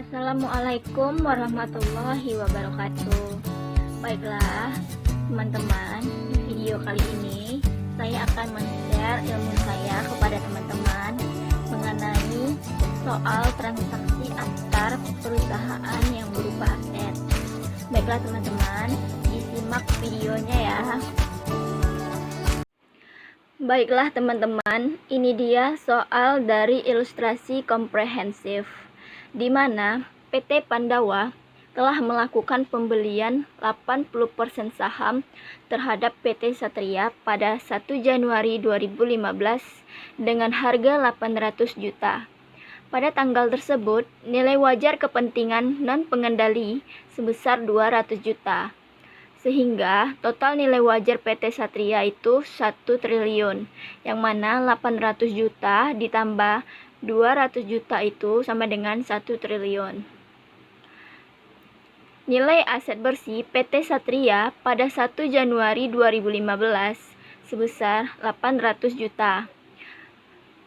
Assalamualaikum warahmatullahi wabarakatuh. Baiklah, teman-teman, di video kali ini saya akan men-share ilmu saya kepada teman-teman mengenai soal transaksi antar perusahaan yang berupa aset. Baiklah teman-teman, disimak videonya ya. Baiklah teman-teman, ini dia soal dari ilustrasi komprehensif, di mana PT Pandawa telah melakukan pembelian 80% saham terhadap PT Satria pada 1 Januari 2015 dengan harga 800 juta. Pada tanggal tersebut, nilai wajar kepentingan non-pengendali sebesar 200 juta. Sehingga total nilai wajar PT Satria itu 1 triliun, yang mana 800 juta ditambah 200 juta itu sama dengan 1 triliun. Nilai aset bersih PT Satria pada 1 Januari 2015 sebesar 800 juta.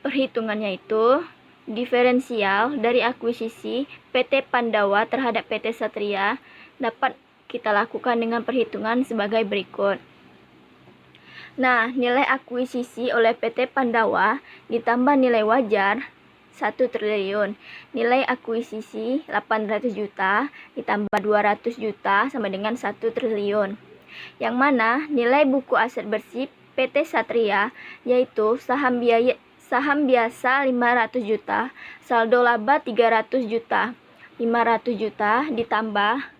Perhitungannya itu diferensial dari akuisisi PT Pandawa terhadap PT Satria dapat kita lakukan dengan perhitungan sebagai berikut. Nah, nilai akuisisi oleh PT Pandawa ditambah nilai wajar 1 triliun. Nilai akuisisi 800 juta ditambah 200 juta sama dengan 1 triliun. Yang mana nilai buku aset bersih PT Satria yaitu saham biasa 500 juta, saldo laba 300 juta. 500 juta ditambah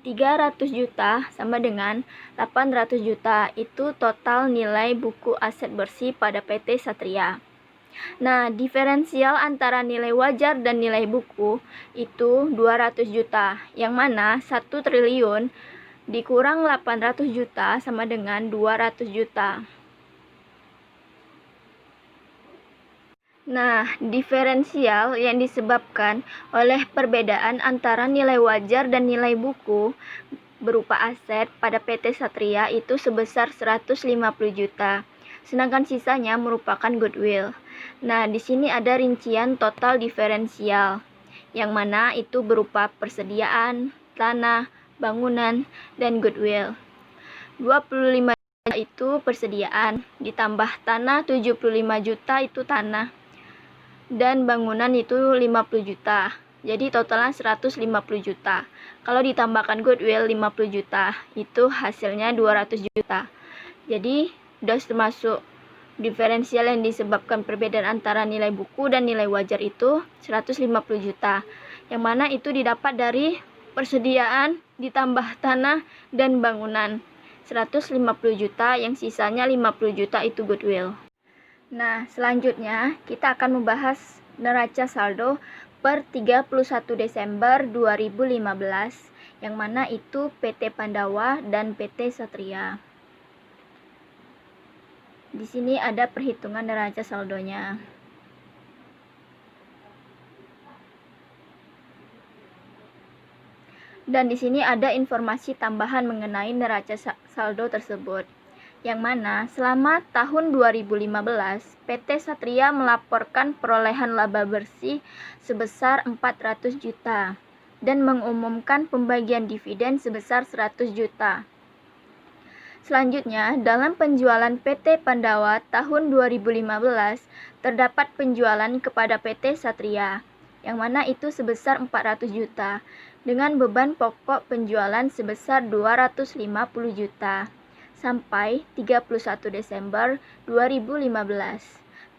300 juta sama dengan 800 juta, itu total nilai buku aset bersih pada PT Satria. Nah, diferensial antara nilai wajar dan nilai buku itu 200 juta, yang mana 1 triliun dikurang 800 juta sama dengan 200 juta. Nah, diferensial yang disebabkan oleh perbedaan antara nilai wajar dan nilai buku berupa aset pada PT Satria itu sebesar 150 juta, sedangkan sisanya merupakan goodwill. Nah, di sini ada rincian total diferensial, yang mana itu berupa persediaan, tanah, bangunan, dan goodwill. 25 juta itu persediaan, ditambah tanah 75 juta itu tanah, dan bangunan itu 50 juta. Jadi totalnya 150 juta. Kalau ditambahkan goodwill 50 juta, itu hasilnya 200 juta. Jadi sudah termasuk diferensial yang disebabkan perbedaan antara nilai buku dan nilai wajar itu 150 juta. Yang mana itu didapat dari persediaan ditambah tanah dan bangunan. 150 juta, yang sisanya 50 juta itu goodwill. Nah, selanjutnya kita akan membahas neraca saldo per 31 Desember 2015, yang mana itu PT Pandawa dan PT Satria. Di sini ada perhitungan neraca saldonya. Dan di sini ada informasi tambahan mengenai neraca saldo tersebut, yang mana selama tahun 2015 PT Satria melaporkan perolehan laba bersih sebesar 400 juta dan mengumumkan pembagian dividen sebesar 100 juta. Selanjutnya, dalam penjualan PT Pandawa tahun 2015 terdapat penjualan kepada PT Satria, yang mana itu sebesar 400 juta dengan beban pokok penjualan sebesar 250 juta. Sampai 31 Desember 2015.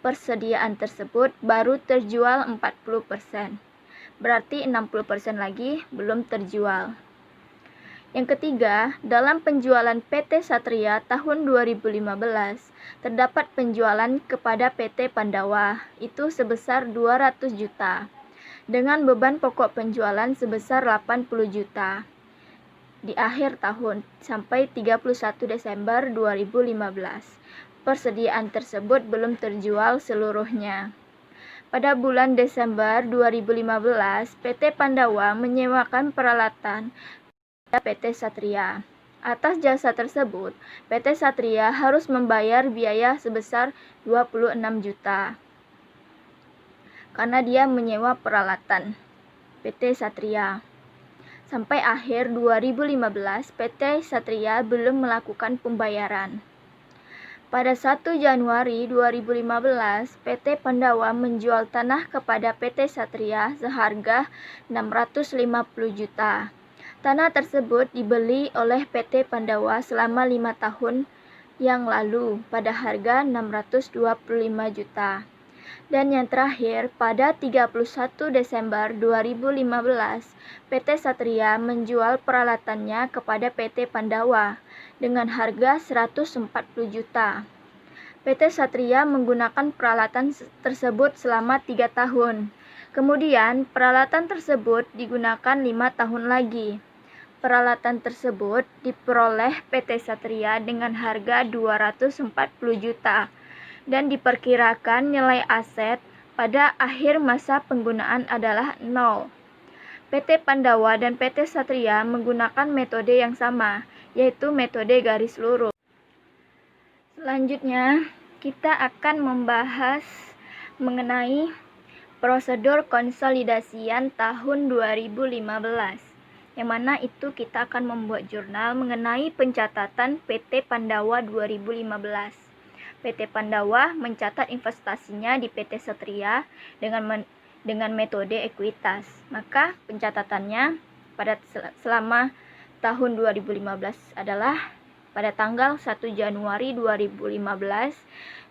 Persediaan tersebut baru terjual 40%. Berarti 60% lagi belum terjual. Yang ketiga, dalam penjualan PT Satria tahun 2015, terdapat penjualan kepada PT Pandawa, itu sebesar 200 juta, dengan beban pokok penjualan sebesar 80 juta. Di akhir tahun sampai 31 Desember 2015. Persediaan tersebut belum terjual seluruhnya. Pada bulan Desember 2015, PT Pandawa menyewakan peralatan kepada PT Satria. Atas jasa tersebut, PT Satria harus membayar biaya sebesar 26 juta. Karena dia menyewa peralatan. PT Satria. Sampai akhir 2015, PT Satria belum melakukan pembayaran. Pada 1 Januari 2015, PT Pandawa menjual tanah kepada PT Satria seharga 650 juta. Tanah tersebut dibeli oleh PT Pandawa selama 5 tahun yang lalu pada harga 625 juta. Dan yang terakhir, pada 31 Desember 2015, PT Satria menjual peralatannya kepada PT Pandawa dengan harga 140 juta. PT Satria menggunakan peralatan tersebut selama 3 tahun. Kemudian, peralatan tersebut digunakan 5 tahun lagi. Peralatan tersebut diperoleh PT Satria dengan harga 240 juta dan diperkirakan nilai aset pada akhir masa penggunaan adalah 0. PT Pandawa dan PT Satria menggunakan metode yang sama, yaitu metode garis lurus. Selanjutnya, kita akan membahas mengenai prosedur konsolidasian tahun 2015. Yang mana itu kita akan membuat jurnal mengenai pencatatan PT Pandawa 2015. PT Pandawa mencatat investasinya di PT Satria dengan metode ekuitas. Maka pencatatannya pada selama tahun 2015 adalah pada tanggal 1 Januari 2015,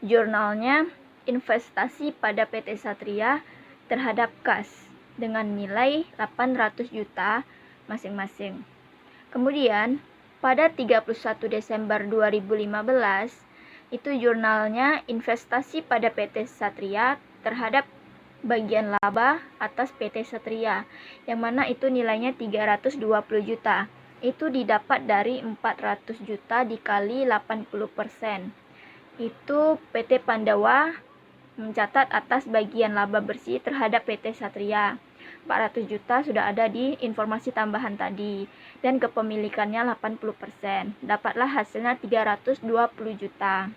jurnalnya investasi pada PT Satria terhadap kas dengan nilai 800 juta masing-masing. Kemudian pada 31 Desember 2015 itu jurnalnya investasi pada PT Satria terhadap bagian laba atas PT Satria, yang mana itu nilainya 320 juta. Itu didapat dari 400 juta dikali 80%. Itu PT Pandawa mencatat atas bagian laba bersih terhadap PT Satria. 400 juta sudah ada di informasi tambahan tadi, dan kepemilikannya 80%. Dapatlah hasilnya 320 juta.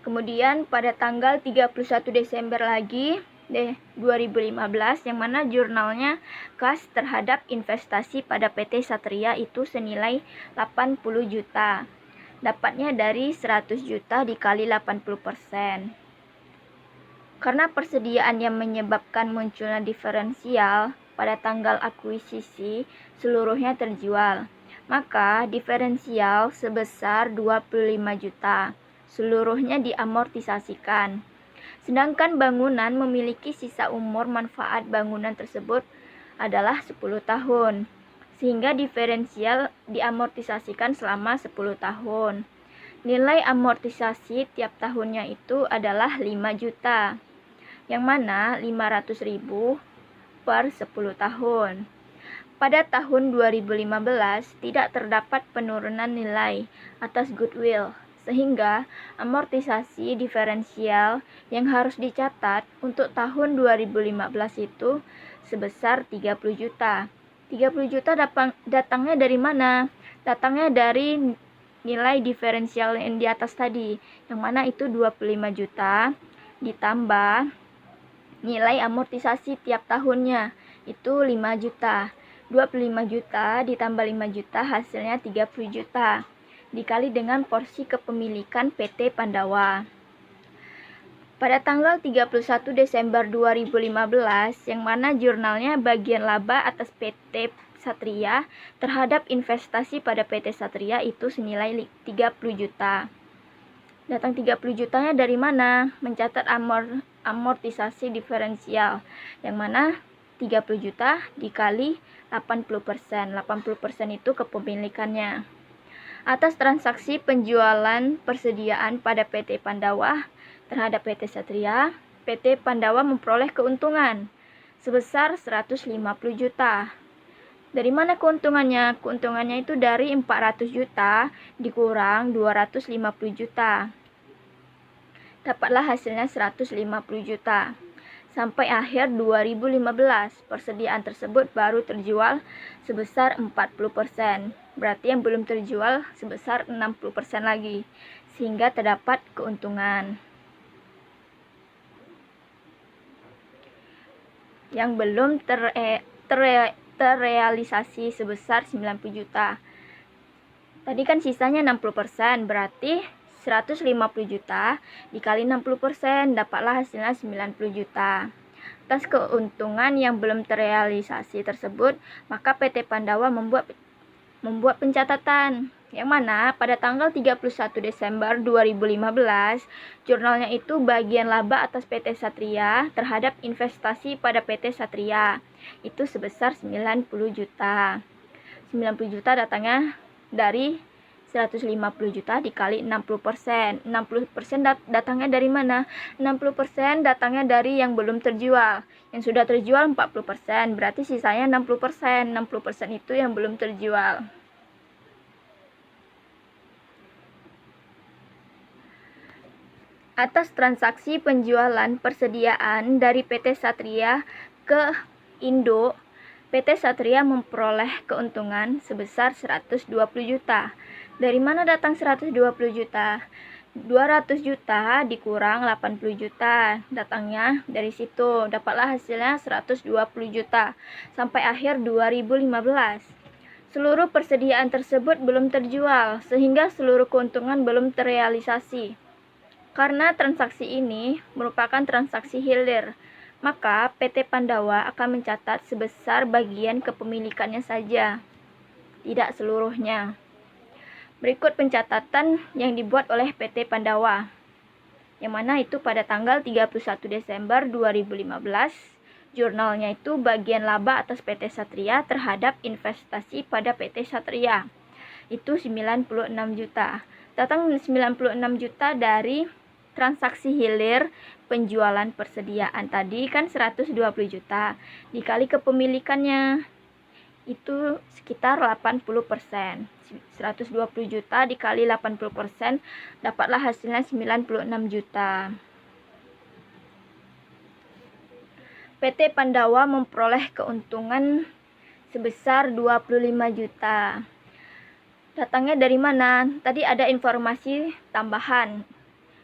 Kemudian pada tanggal 31 Desember lagi 2015, yang mana jurnalnya kas terhadap investasi pada PT Satria itu senilai 80 juta. Dapatnya dari 100 juta dikali 80%. Karena persediaan yang menyebabkan munculnya diferensial pada tanggal akuisisi seluruhnya terjual, maka diferensial sebesar 25 juta seluruhnya diamortisasikan. Sedangkan bangunan memiliki sisa umur manfaat bangunan tersebut adalah 10 tahun, sehingga diferensial diamortisasikan selama 10 tahun. Nilai amortisasi tiap tahunnya itu adalah 5 juta, yang mana 500.000 per 10 tahun. Pada tahun 2015 tidak terdapat penurunan nilai atas goodwill, sehingga amortisasi diferensial yang harus dicatat untuk tahun 2015 itu sebesar 30 juta. 30 juta datangnya dari mana? Datangnya dari nilai diferensial yang di atas tadi, yang mana itu 25 juta ditambah nilai amortisasi tiap tahunnya itu 5 juta. 25 juta ditambah 5 juta hasilnya 30 juta dikali dengan porsi kepemilikan PT Pandawa. Pada tanggal 31 Desember 2015, yang mana jurnalnya bagian laba atas PT Satria terhadap investasi pada PT Satria itu senilai 30 juta. Datang 30 jutanya dari mana? Mencatat amortisasi diferensial, yang mana 30 juta dikali 80%. 80% itu kepemilikannya. Atas transaksi penjualan persediaan pada PT Pandawa terhadap PT Satria, PT Pandawa memperoleh keuntungan sebesar 150 juta. Dari mana keuntungannya? Keuntungannya itu dari 400 juta dikurang 250 juta. Dapatlah hasilnya 150 juta. Sampai akhir 2015, persediaan tersebut baru terjual sebesar 40%. Berarti yang belum terjual sebesar 60% lagi, sehingga terdapat keuntungan. yang belum terrealisasi sebesar 90 juta. Tadi kan sisanya 60%, berarti 150 juta dikali 60%, dapatlah hasilnya 90 juta. Atas keuntungan yang belum terrealisasi tersebut, maka PT Pandawa membuat pencatatan, yang mana pada tanggal 31 Desember 2015, jurnalnya itu bagian laba atas PT Satria terhadap investasi pada PT Satria itu sebesar 90 juta. 90 juta datangnya dari 150 juta dikali 60%. 60% datangnya dari mana? 60% datangnya dari yang belum terjual. Yang sudah terjual 40%, berarti sisanya 60%. 60% itu yang belum terjual. Atas transaksi penjualan persediaan dari PT Satria ke Indo, PT Satria memperoleh keuntungan sebesar 120 juta. Dari mana datang 120 juta? 200 juta dikurang 80 juta. Datangnya dari situ. Dapatlah hasilnya 120 juta sampai akhir 2015. Seluruh persediaan tersebut belum terjual, sehingga seluruh keuntungan belum terrealisasi. Karena transaksi ini merupakan transaksi hilir, maka PT Pandawa akan mencatat sebesar bagian kepemilikannya saja, tidak seluruhnya. Berikut pencatatan yang dibuat oleh PT Pandawa, yang mana itu pada tanggal 31 Desember 2015, jurnalnya itu bagian laba atas PT Satria terhadap investasi pada PT Satria, itu 96 juta. Datang 96 juta dari transaksi hilir penjualan persediaan tadi kan 120 juta, dikali kepemilikannya itu sekitar 80%. 120 juta dikali 80%, dapatlah hasilnya 96 juta. PT Pandawa memperoleh keuntungan sebesar 25 juta. Datangnya dari mana? Tadi ada informasi tambahan.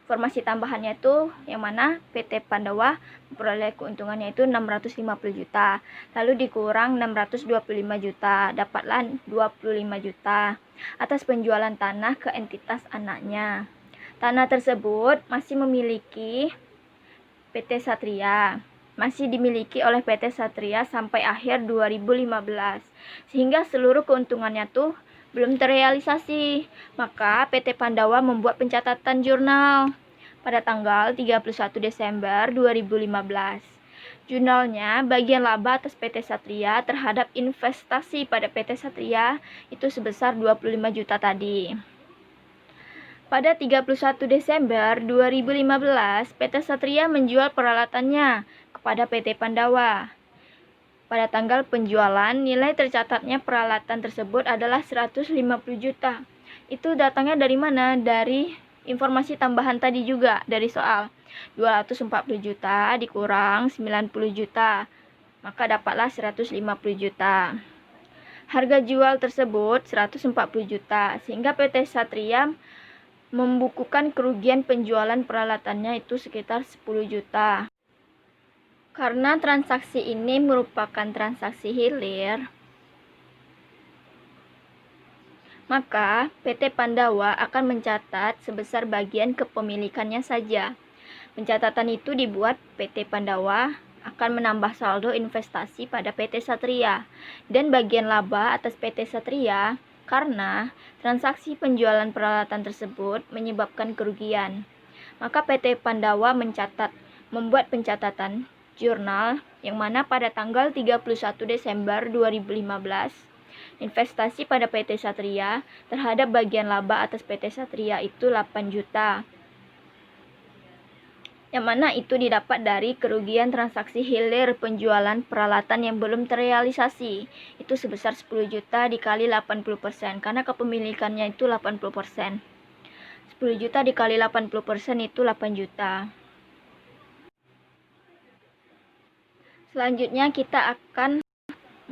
Informasi tambahannya itu yang mana PT Pandawa memperoleh keuntungannya itu 650 juta. Lalu dikurang 625 juta, dapatlah 25 juta atas penjualan tanah ke entitas anaknya. Tanah tersebut masih memiliki PT Satria. Masih dimiliki oleh PT Satria sampai akhir 2015. Sehingga seluruh keuntungannya tuh belum terrealisasi. Maka PT Pandawa membuat pencatatan jurnal pada tanggal 31 Desember 2015. Jurnalnya bagian laba atas PT Satria terhadap investasi pada PT Satria itu sebesar 25 juta tadi. Pada 31 Desember 2015, PT Satria menjual peralatannya kepada PT Pandawa. Pada tanggal penjualan, nilai tercatatnya peralatan tersebut adalah 150 juta. Itu datangnya dari mana? Dari informasi tambahan tadi juga, dari soal 240 juta dikurang 90 juta, maka dapatlah 150 juta. Harga jual tersebut 140 juta, sehingga PT Satria membukukan kerugian penjualan peralatannya itu sekitar 10 juta. Karena transaksi ini merupakan transaksi hilir, maka PT Pandawa akan mencatat sebesar bagian kepemilikannya saja. Pencatatan itu dibuat PT Pandawa akan menambah saldo investasi pada PT Satria dan bagian laba atas PT Satria karena transaksi penjualan peralatan tersebut menyebabkan kerugian. Maka PT Pandawa membuat pencatatan jurnal yang mana pada tanggal 31 Desember 2015 investasi pada PT Satria terhadap bagian laba atas PT Satria itu 8 juta. Yang mana itu didapat dari kerugian transaksi hilir penjualan peralatan yang belum terrealisasi. Itu sebesar 10 juta dikali 80%, karena kepemilikannya itu 80%. 10 juta dikali 80% itu 8 juta. Selanjutnya kita akan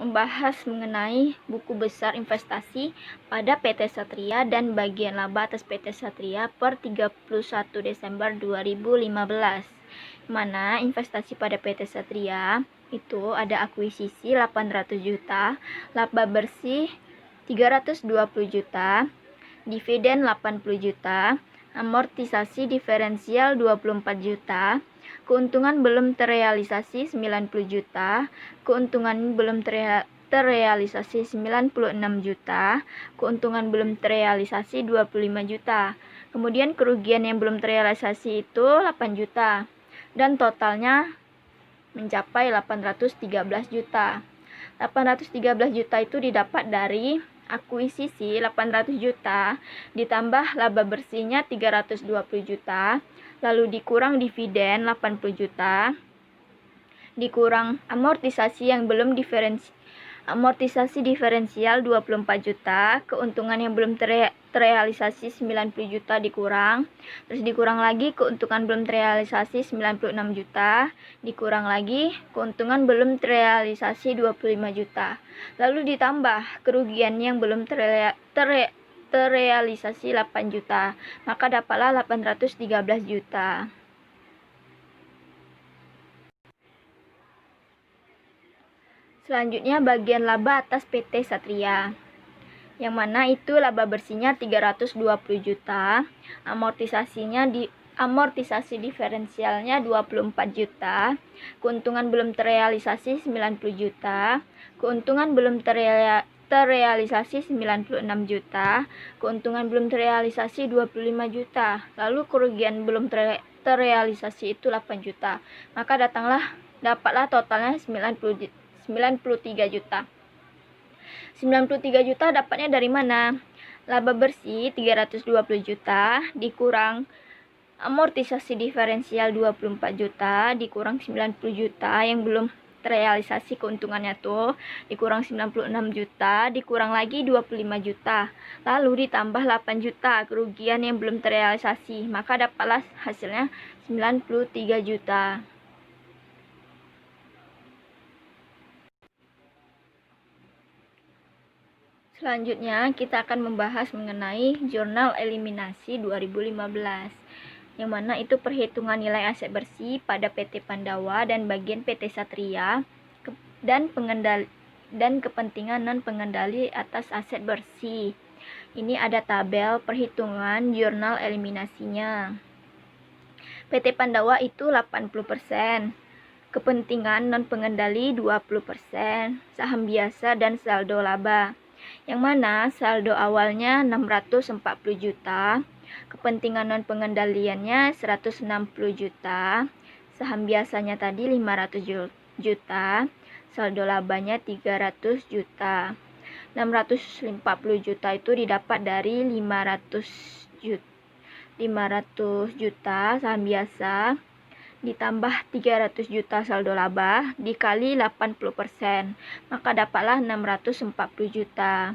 membahas mengenai buku besar investasi pada PT Satria dan bagian laba atas PT Satria per 31 Desember 2015. Mana investasi pada PT Satria itu ada akuisisi 800 juta, laba bersih 320 juta, dividen 80 juta, amortisasi diferensial 24 juta, keuntungan belum terrealisasi 90 juta, keuntungan belum terrealisasi 96 juta, keuntungan belum terrealisasi 25 juta. Kemudian kerugian yang belum terrealisasi itu 8 juta dan totalnya mencapai 813 juta. 813 juta itu didapat dari akuisisi 800 juta ditambah laba bersihnya 320 juta, lalu dikurang dividen 80 juta, dikurang amortisasi yang belum amortisasi diferensial 24 juta, keuntungan yang belum terrealisasi 90 juta dikurang, terus dikurang lagi keuntungan belum terrealisasi 96 juta, dikurang lagi keuntungan belum terrealisasi 25 juta, lalu ditambah kerugian yang belum terrealisasi 8 juta, maka dapatlah 813 juta. Selanjutnya bagian laba atas PT Satria, yang mana itu laba bersihnya 320 juta, amortisasi diferensialnya 24 juta, keuntungan belum terrealisasi 90 juta, keuntungan belum terrealisasi 96 juta, keuntungan belum terrealisasi 25 juta, lalu kerugian belum terrealisasi itu 8 juta, maka dapatlah totalnya 93 juta. 93 juta dapatnya dari mana? Laba bersih 320 juta dikurang amortisasi diferensial 24 juta dikurang 90 juta yang belum terrealisasi keuntungannya tuh, dikurang 96 juta, dikurang lagi 25 juta, lalu ditambah 8 juta kerugian yang belum terrealisasi, maka dapatlah hasilnya 93 juta. Selanjutnya, kita akan membahas mengenai Jurnal Eliminasi 2015, yang mana itu perhitungan nilai aset bersih pada PT Pandawa dan bagian PT Satria, dan kepentingan non-pengendali atas aset bersih. Ini ada tabel perhitungan jurnal eliminasinya. PT Pandawa itu 80%, kepentingan non-pengendali 20%, saham biasa dan saldo laba. Yang mana saldo awalnya 640 juta, kepentingan non pengendaliannya 160 juta, saham biasanya tadi 500 juta, saldo labanya 300 juta. 640 juta itu didapat dari 500 juta saham biasa ditambah 300 juta saldo laba dikali 80%, maka dapatlah 640 juta.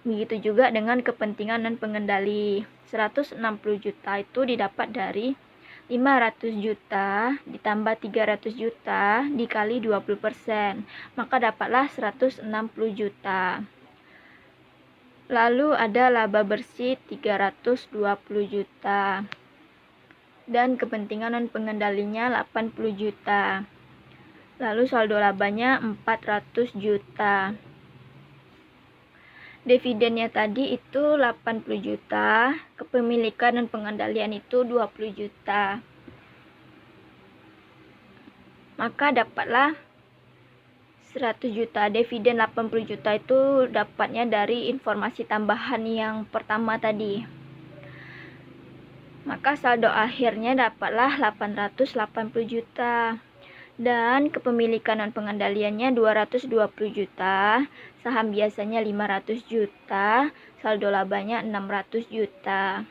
Begitu juga dengan kepentingan non pengendali, 160 juta itu didapat dari 500 juta ditambah 300 juta dikali 20%, maka dapatlah 160 juta. Lalu ada laba bersih 320 juta. Dan kepentingan non pengendalinya 80 juta. Lalu saldo labanya 400 juta. Dividennya tadi itu 80 juta, kepemilikan dan pengendalian itu 20 juta. Maka dapatlah 100 juta. Dividen 80 juta itu dapatnya dari informasi tambahan yang pertama tadi. Maka saldo akhirnya dapatlah 880 juta. Dan kepemilikan non pengendaliannya 220 juta, saham biasanya 500 juta, saldo labanya 600 juta.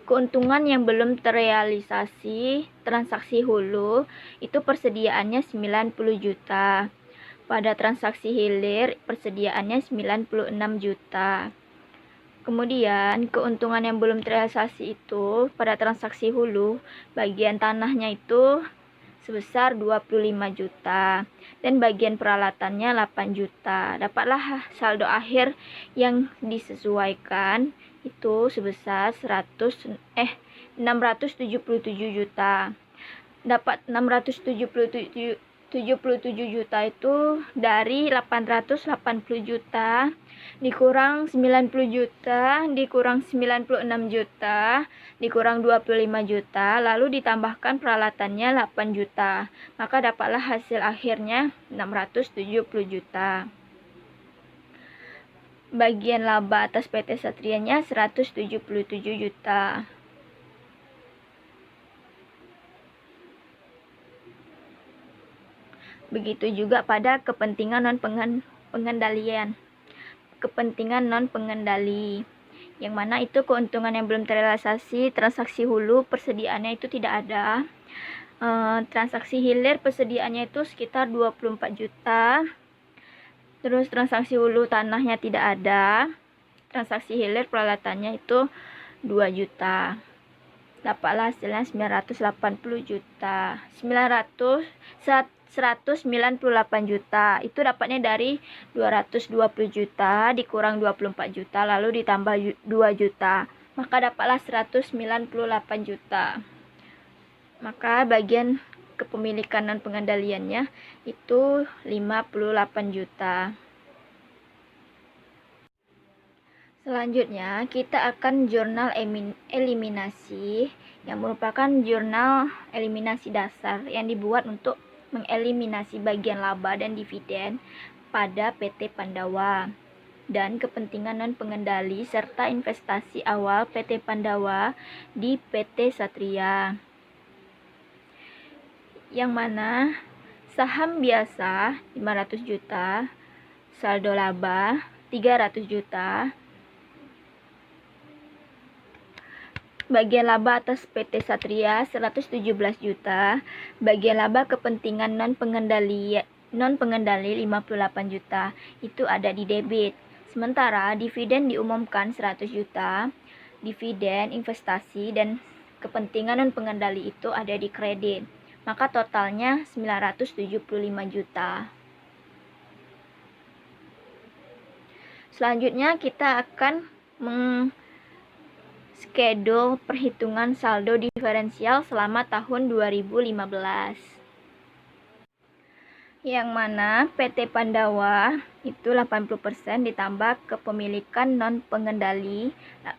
Keuntungan yang belum terrealisasi transaksi hulu itu persediaannya 90 juta. Pada transaksi hilir persediaannya 96 juta. Kemudian keuntungan yang belum terrealisasi itu pada transaksi hulu bagian tanahnya itu sebesar 25 juta dan bagian peralatannya 8 juta. Dapatlah saldo akhir yang disesuaikan itu sebesar 677 juta. Dapat 677 77 juta itu dari 880 juta dikurang 90 juta dikurang 96 juta dikurang 25 juta lalu ditambahkan peralatannya 8 juta, maka dapatlah hasil akhirnya 670 juta. Bagian laba atas PT Satrianya 177 juta. Begitu juga pada kepentingan non-pengendalian. Kepentingan non-pengendali, yang mana itu keuntungan yang belum terrealisasi, transaksi hulu persediaannya itu tidak ada. Transaksi hilir persediaannya itu sekitar 24 juta. Terus transaksi hulu tanahnya tidak ada. Transaksi hilir peralatannya itu 2 juta. Dapatlah hasilnya 980 juta. 198 juta itu dapatnya dari 220 juta dikurang 24 juta lalu ditambah 2 juta, maka dapatlah 198 juta. Maka bagian kepemilikan non pengendaliannya itu 58 juta. Selanjutnya kita akan jurnal eliminasi yang merupakan jurnal eliminasi dasar yang dibuat untuk mengeliminasi bagian laba dan dividen pada PT Pandawa dan kepentingan non pengendali serta investasi awal PT Pandawa di PT Satria, yang mana saham biasa 500 juta, saldo laba 300 juta, bagian laba atas PT Satria 117 juta, bagian laba kepentingan non pengendali 58 juta, itu ada di debit. Sementara dividen diumumkan 100 juta, dividen, investasi, dan kepentingan non pengendali itu ada di kredit. Maka totalnya 975 juta. Selanjutnya kita akan schedule perhitungan saldo diferensial selama tahun 2015, yang mana PT Pandawa itu 80% ditambah kepemilikan non pengendali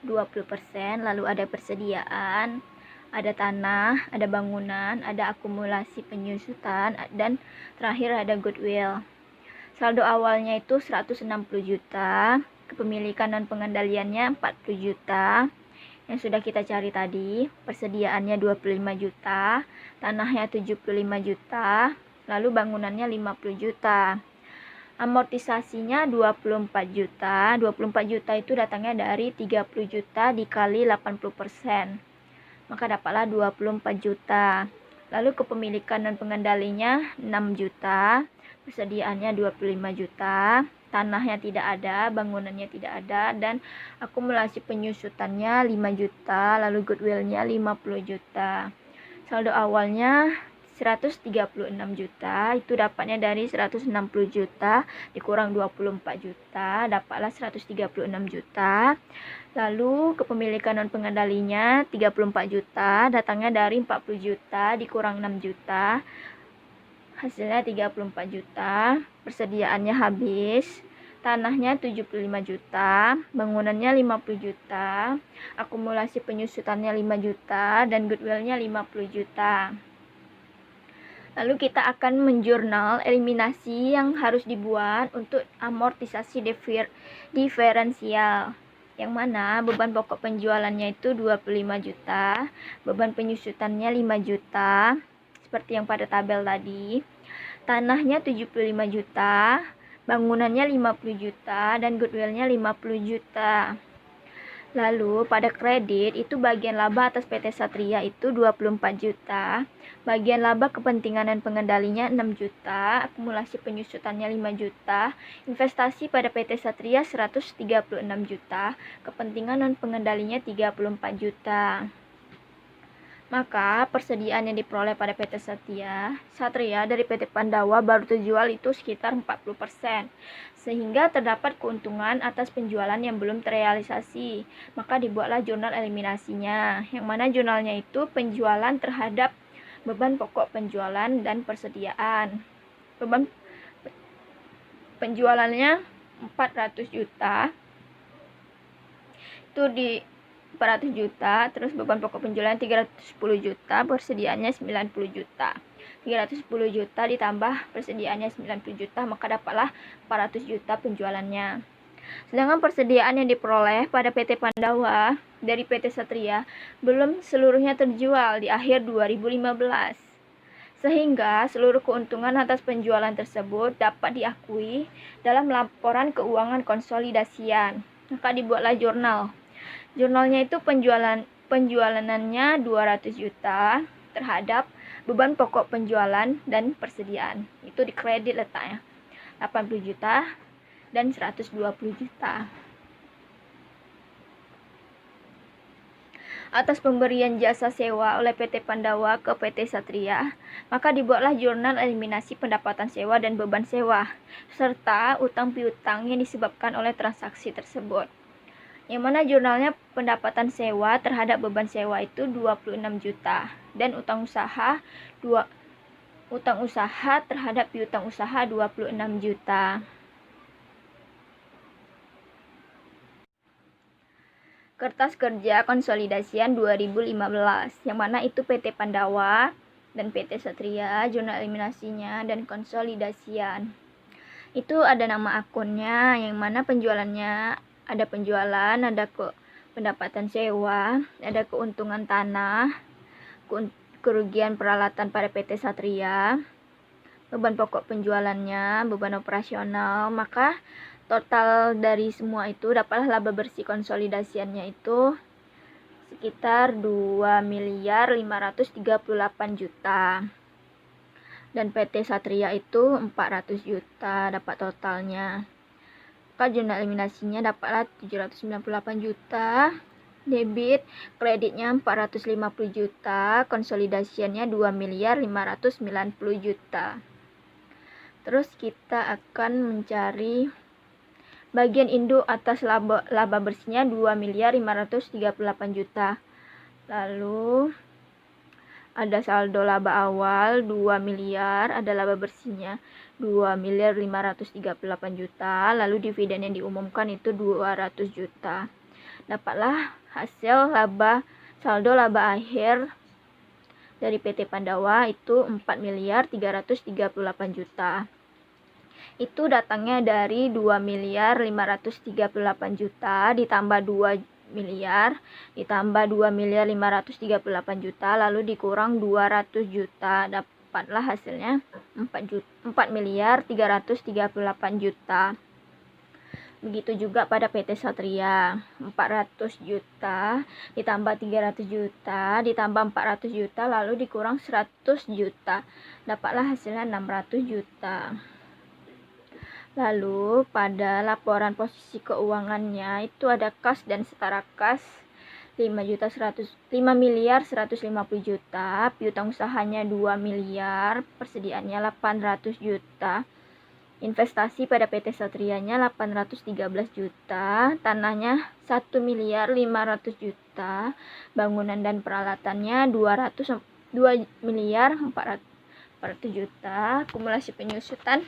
20%, lalu ada persediaan, ada tanah, ada bangunan, ada akumulasi penyusutan, dan terakhir ada goodwill. Saldo awalnya itu 160 juta, kepemilikan non pengendaliannya 40 juta, yang sudah kita cari tadi. Persediaannya 25 juta, tanahnya 75 juta, lalu bangunannya 50 juta. Amortisasinya 24 juta. 24 juta itu datangnya dari 30 juta dikali 80%. Maka dapatlah 24 juta. Lalu kepemilikan non pengendalinya 6 juta, persediaannya 25 juta, tanahnya tidak ada, bangunannya tidak ada, dan akumulasi penyusutannya 5 juta, lalu goodwillnya 50 juta. Saldo awalnya 136 juta, itu dapatnya dari 160 juta dikurang 24 juta, dapatlah 136 juta. Lalu kepemilikan non pengendalinya 34 juta, datangnya dari 40 juta dikurang 6 juta, hasilnya 34 juta. Persediaannya habis, tanahnya 75 juta, bangunannya 50 juta, akumulasi penyusutannya 5 juta, dan goodwillnya 50 juta. Lalu kita akan menjurnal eliminasi yang harus dibuat untuk amortisasi diferensial, yang mana beban pokok penjualannya itu 25 juta, beban penyusutannya 5 juta, seperti yang pada tabel tadi. Tanahnya 75 juta, bangunannya 50 juta, dan goodwillnya 50 juta. Lalu pada kredit itu bagian laba atas PT Satria itu 24 juta, bagian laba kepentingan dan pengendalinya 6 juta, akumulasi penyusutannya 5 juta, investasi pada PT Satria 136 juta, kepentingan non pengendalinya 34 juta. Maka persediaan yang diperoleh pada PT Satria dari PT Pandawa baru terjual itu sekitar 40%, sehingga terdapat keuntungan atas penjualan yang belum terrealisasi. Maka dibuatlah jurnal eliminasinya, yang mana jurnalnya itu penjualan terhadap beban pokok penjualan dan persediaan. beban penjualannya 400 juta. Itu di 400 juta, terus beban pokok penjualan 310 juta, persediaannya 90 juta. 310 juta ditambah persediaannya 90 juta, maka dapatlah 400 juta penjualannya. Sedangkan persediaan yang diperoleh pada PT Pandawa dari PT Satria belum seluruhnya terjual di akhir 2015. Sehingga seluruh keuntungan atas penjualan tersebut dapat diakui dalam laporan keuangan konsolidasian. Maka dibuatlah jurnal. Jurnalnya itu penjualannya 200 juta terhadap beban pokok penjualan dan persediaan. Itu dikredit letaknya 80 juta dan 120 juta. Atas pemberian jasa sewa oleh PT Pandawa ke PT Satria, maka dibuatlah jurnal eliminasi pendapatan sewa dan beban sewa, serta utang piutang yang disebabkan oleh transaksi tersebut. Yang mana jurnalnya pendapatan sewa terhadap beban sewa itu 26 juta dan utang usaha terhadap piutang usaha 26 juta. Kertas kerja konsolidasian 2015, yang mana itu PT Pandawa dan PT Satria, jurnal eliminasinya dan konsolidasian. Itu ada nama akunnya, yang mana penjualannya ada penjualan, ada pendapatan sewa, ada keuntungan tanah, kerugian peralatan pada PT Satria, beban pokok penjualannya, beban operasional, maka total dari semua itu dapatlah laba bersih konsolidasiannya itu sekitar 2.538 juta. Dan PT Satria itu 400 juta dapat totalnya. Maka jurnal eliminasinya dapatlah 798 juta. Debit, kreditnya 450 juta, konsolidasiannya 2.590 juta. Terus kita akan mencari bagian induk atas laba bersihnya 2.538 juta. Lalu ada saldo laba awal 2 miliar, ada laba bersihnya 2.538 juta. Lalu dividen yang diumumkan itu 200 juta. Dapatlah hasil saldo laba akhir dari PT Pandawa itu 4.338 juta. Itu datangnya dari 2.538 juta ditambah 2 miliar ditambah 2.538 juta lalu dikurang 200 juta, dapatlah hasilnya 4.338 juta. Begitu juga pada PT Satria, 400 juta ditambah 300 juta ditambah 400 juta lalu dikurang 100 juta, dapatlah hasilnya 600 juta. Lalu pada laporan posisi keuangannya itu ada kas dan setara kas 5.150 juta, piutang usahanya 2 miliar, persediaannya 800 juta. Investasi pada PT Satrianya 813 juta, tanahnya 1.500 juta, bangunan dan peralatannya 2 miliar 400 juta, akumulasi penyusutan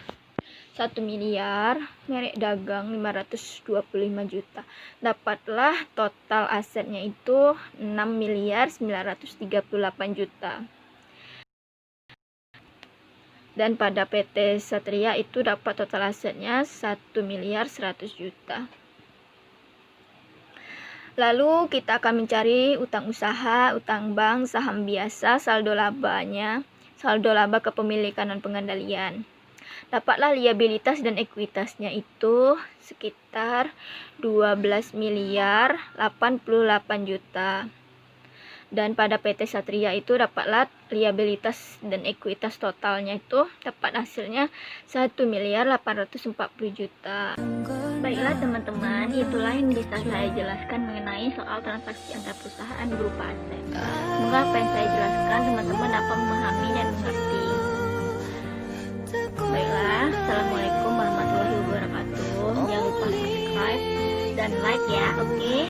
1 miliar, merek dagang 525 juta. Dapatlah total asetnya itu 6.938 juta. Dan pada PT Satria itu dapat total asetnya 1.100 juta. Lalu kita akan mencari utang usaha, utang bank, saham biasa, saldo labanya, saldo laba kepemilikan dan pengendalian. Dapatlah liabilitas dan ekuitasnya itu sekitar 12 miliar 88 juta. Dan pada PT Satria itu dapatlah liabilitas dan ekuitas totalnya itu dapat hasilnya 1.840 juta. Baiklah teman-teman, itulah yang bisa saya jelaskan mengenai soal transaksi antar perusahaan berupa aset. Semoga apa yang saya jelaskan teman-teman dapat memahami dan mengerti. Baiklah, assalamualaikum warahmatullahi wabarakatuh. Jangan lupa subscribe dan like ya, oke?